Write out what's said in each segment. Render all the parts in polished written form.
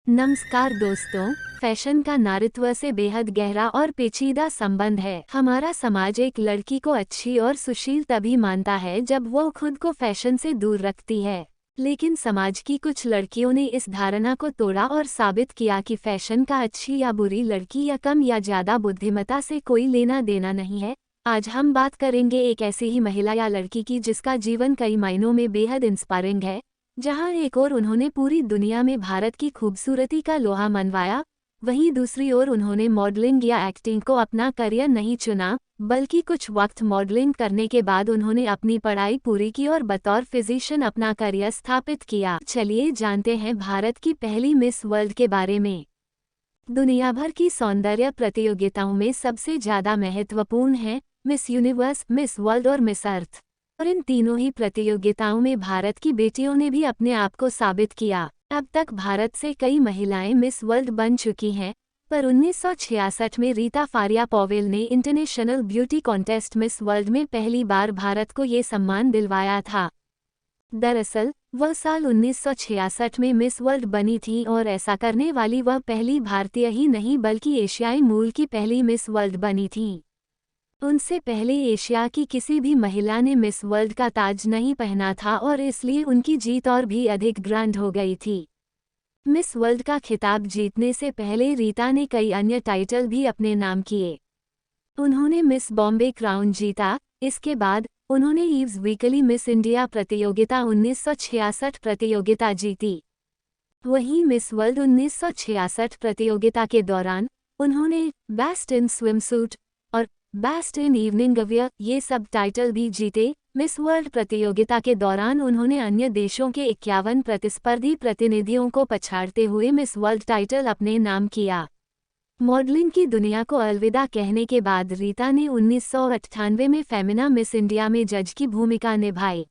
नमस्कार दोस्तों। फैशन का नारीत्व से बेहद गहरा और पेचीदा संबंध है। हमारा समाज एक लड़की को अच्छी और सुशील तभी मानता है जब वो खुद को फैशन से दूर रखती है। लेकिन समाज की कुछ लड़कियों ने इस धारणा को तोड़ा और साबित किया कि फैशन का अच्छी या बुरी लड़की या कम या ज्यादा बुद्धिमत्ता से कोई लेना देना नहीं है। आज हम बात करेंगे एक ऐसी ही महिला या लड़की की जिसका जीवन कई मायनों में बेहद इंस्पायरिंग है। जहां एक ओर उन्होंने पूरी दुनिया में भारत की खूबसूरती का लोहा मनवाया, वहीं दूसरी ओर उन्होंने मॉडलिंग या एक्टिंग को अपना करियर नहीं चुना, बल्कि कुछ वक्त मॉडलिंग करने के बाद उन्होंने अपनी पढ़ाई पूरी की और बतौर फिजिशियन अपना करियर स्थापित किया। चलिए जानते हैं भारत की पहली मिस वर्ल्ड के बारे में। दुनिया भर की सौंदर्य प्रतियोगिताओं में सबसे ज्यादा महत्वपूर्ण है मिस यूनिवर्स, मिस वर्ल्ड और मिस अर्थ। और इन तीनों ही प्रतियोगिताओं में भारत की बेटियों ने भी अपने आप को साबित किया। अब तक भारत से कई महिलाएं मिस वर्ल्ड बन चुकी हैं, पर 1966 में रीता फारिया पॉवेल ने international beauty contest miss world में पहली बार भारत को ये सम्मान दिलवाया था। दरअसल वह साल 1966 में मिस वर्ल्ड बनी थी और ऐसा करने वाली वह पहली भारतीय ही नहीं बल्कि एशियाई मूल की पहली मिस वर्ल्ड बनी थी। उनसे पहले एशिया की किसी भी महिला ने मिस वर्ल्ड का ताज नहीं पहना था और इसलिए उनकी जीत और भी अधिक ग्रैंड हो गई थी। मिस वर्ल्ड का खिताब जीतने से पहले रीता ने कई अन्य टाइटल भी अपने नाम किए। उन्होंने मिस बॉम्बे क्राउन जीता। इसके बाद उन्होंने ईव्स वीकली मिस इंडिया प्रतियोगिता 1966 प्रतियोगिता जीती। वहीं मिस वर्ल्ड 1966 प्रतियोगिता के दौरान उन्होंने बेस्ट इन स्विमसूट और बेस्ट इन इवनिंग वियर ये सब टाइटल भी जीते। मिस वर्ल्ड प्रतियोगिता के दौरान उन्होंने अन्य देशों के 51 प्रतिस्पर्धी प्रतिनिधियों को पछाड़ते हुए मिस वर्ल्ड टाइटल अपने नाम किया। मॉडलिंग की दुनिया को अलविदा कहने के बाद रीता ने 1998 में फेमिना मिस इंडिया में जज की भूमिका निभाई।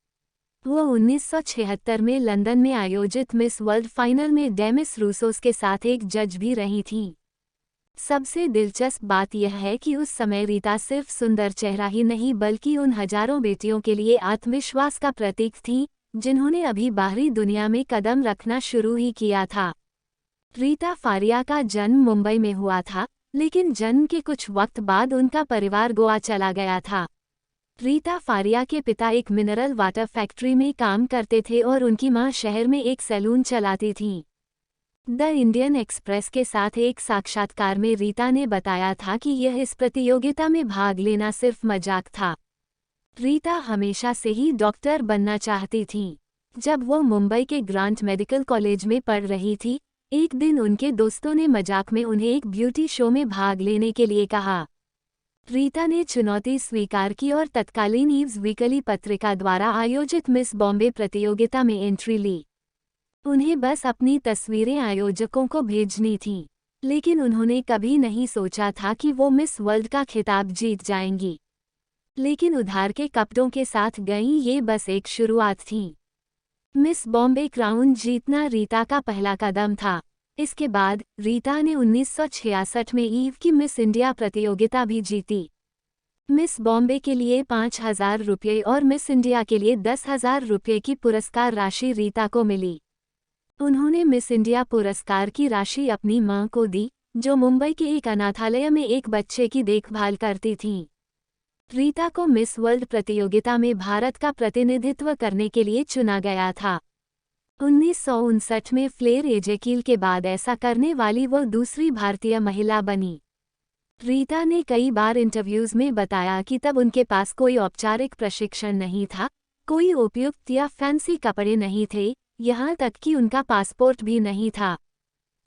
वो 1976 में लंदन में आयोजित मिस वर्ल्ड फाइनल में डेमिस रूसोस के साथ एक जज भी रही थीं। सबसे दिलचस्प बात यह है कि उस समय रीता सिर्फ सुंदर चेहरा ही नहीं बल्कि उन हजारों बेटियों के लिए आत्मविश्वास का प्रतीक थी जिन्होंने अभी बाहरी दुनिया में कदम रखना शुरू ही किया था। रीता फारिया का जन्म मुंबई में हुआ था, लेकिन जन्म के कुछ वक्त बाद उनका परिवार गोवा चला गया था। रीता फारिया के पिता एक मिनरल वाटर फैक्ट्री में काम करते थे और उनकी मां शहर में एक सैलून चलाती थीं। द इंडियन एक्सप्रेस के साथ एक साक्षात्कार में रीता ने बताया था कि यह इस प्रतियोगिता में भाग लेना सिर्फ मजाक था। रीता हमेशा से ही डॉक्टर बनना चाहती थीं। जब वो मुंबई के ग्रांट मेडिकल कॉलेज में पढ़ रही थी, एक दिन उनके दोस्तों ने मजाक में उन्हें एक ब्यूटी शो में भाग लेने के लिए कहा। रीता ने चुनौती स्वीकार की और तत्कालीन ईव्स वीकली पत्रिका द्वारा आयोजित मिस बॉम्बे प्रतियोगिता में एंट्री ली। उन्हें बस अपनी तस्वीरें आयोजकों को भेजनी थीं, लेकिन उन्होंने कभी नहीं सोचा था कि वो मिस वर्ल्ड का खिताब जीत जाएंगी। लेकिन उधार के कपड़ों के साथ गईं, ये बस एक शुरुआत थी। मिस बॉम्बे क्राउन जीतना रीता का पहला कदम था। इसके बाद रीता ने 1966 में ईव की मिस इंडिया प्रतियोगिता भी जीती। मिस बॉम्बे के लिए 5,000 रुपये और मिस इंडिया के लिए 10,000 रुपये की पुरस्कार राशि रीता को मिली। उन्होंने मिस इंडिया पुरस्कार की राशि अपनी मां को दी, जो मुंबई के एक अनाथालय में एक बच्चे की देखभाल करती थीं। रीता को मिस वर्ल्ड प्रतियोगिता में भारत का प्रतिनिधित्व करने के लिए चुना गया था। 1959 में फ्लेर एजेकिल के बाद ऐसा करने वाली वो दूसरी भारतीय महिला बनी। रीता ने कई बार इंटरव्यूज में बताया कि तब उनके पास कोई औपचारिक प्रशिक्षण नहीं था, कोई उपयुक्त या फैंसी कपड़े नहीं थे, यहाँ तक कि उनका पासपोर्ट भी नहीं था।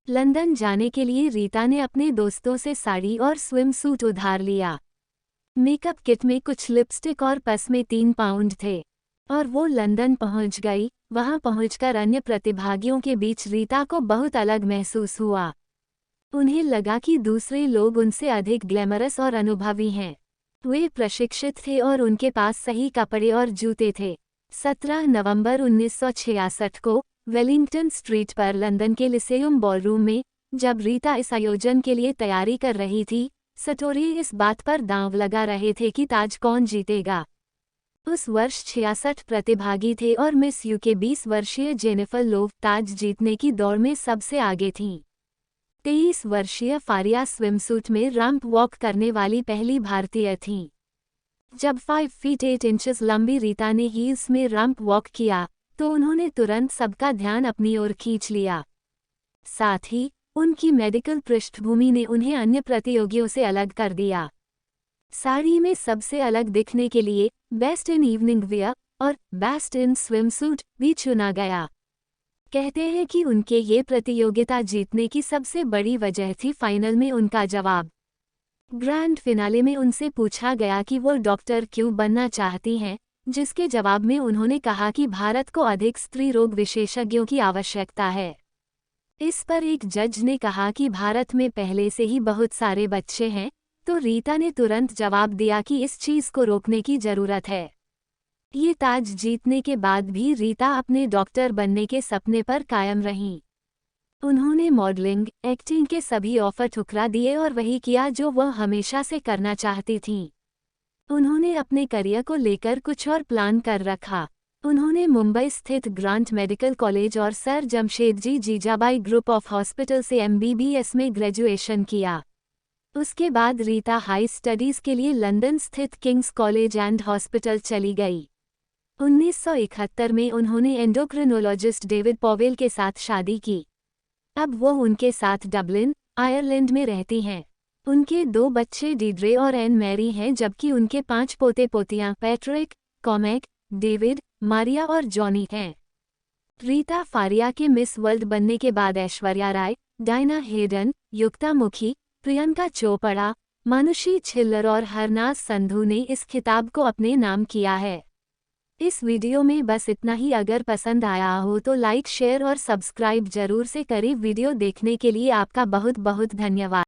लंदन जाने के लिए रीता ने अपने दोस्तों से साड़ी और स्विम सूट उधार लिया। मेकअप किट में कुछ लिपस्टिक और पस में 3 पाउंड थे और वो लंदन पहुंच गई। वहां पहुंचकर अन्य प्रतिभागियों के बीच रीता को बहुत अलग महसूस हुआ। उन्हें लगा कि दूसरे लोग उनसे अधिक ग्लैमरस और अनुभवी हैं। वे प्रशिक्षित थे और उनके पास सही कपड़े और जूते थे। 17 नवंबर 1966 को वेलिंगटन स्ट्रीट पर लंदन के लिसेयम बॉलरूम में, जब रीता इस आयोजन के लिए तैयारी कर रही थी, सटोरी इस बात पर दांव लगा रहे थे कि ताज कौन जीतेगा। उस वर्ष 66 प्रतिभागी थे और मिस यूके 20 वर्षीय जेनिफर लोव ताज जीतने की दौड़ में सबसे आगे थीं। 23 वर्षीय फारिया स्विमसूट में रैंप वॉक करने वाली पहली भारतीय थीं। जब 5 फीट 8 इंचेस लंबी रीता ने हील्स में रैंप वॉक किया तो उन्होंने तुरंत सबका ध्यान अपनी ओर खींच लिया। साथ ही उनकी मेडिकल पृष्ठभूमि ने उन्हें अन्य प्रतियोगियों से अलग कर दिया। साड़ी में सबसे अलग दिखने के लिए बेस्ट इन इवनिंग वियर और बेस्ट इन स्विमसूट भी चुना गया। कहते हैं कि उनके ये प्रतियोगिता जीतने की सबसे बड़ी वजह थी फाइनल में उनका जवाब। ग्रैंड फिनाले में उनसे पूछा गया कि वो डॉक्टर क्यों बनना चाहती हैं, जिसके जवाब में उन्होंने कहा कि भारत को अधिक स्त्री रोग विशेषज्ञों की आवश्यकता है। इस पर एक जज ने कहा कि भारत में पहले से ही बहुत सारे बच्चे हैं, तो रीता ने तुरंत जवाब दिया कि इस चीज को रोकने की जरूरत है। ये ताज जीतने के बाद भी रीता अपने डॉक्टर बनने के सपने पर कायम रहीं। उन्होंने मॉडलिंग, एक्टिंग के सभी ऑफर ठुकरा दिए और वही किया जो वह हमेशा से करना चाहती थीं। उन्होंने अपने करियर को लेकर कुछ और प्लान कर रखा। उन्होंने मुंबई स्थित ग्रांट मेडिकल कॉलेज और Sir Jamsetjee Jejeebhoy group of hospital से MBBS में ग्रेजुएशन किया। उसके बाद रीता हाई स्टडीज के लिए लंदन स्थित किंग्स कॉलेज एंड हॉस्पिटल चली गई। 1971 में उन्होंने एंडोक्रिनोलॉजिस्ट डेविड पॉवेल के साथ शादी की। अब वो उनके साथ डबलिन, आयरलैंड में रहती हैं। उनके 2 बच्चे डीड्रे और एन मैरी हैं, जबकि उनके 5 पोते पोतियां पैट्रिक, कॉमेक, डेविड, मारिया और जॉनी हैं। रीता फारिया के मिस वर्ल्ड बनने के बाद ऐश्वर्या राय, डायना हेडन, युक्ता मुखी, प्रियंका चोपड़ा, मानुषी छिल्लर और हरनाज संधू ने इस खिताब को अपने नाम किया है। इस वीडियो में बस इतना ही। अगर पसंद आया हो तो लाइक, शेयर और सब्सक्राइब जरूर से करें। वीडियो देखने के लिए आपका बहुत बहुत धन्यवाद।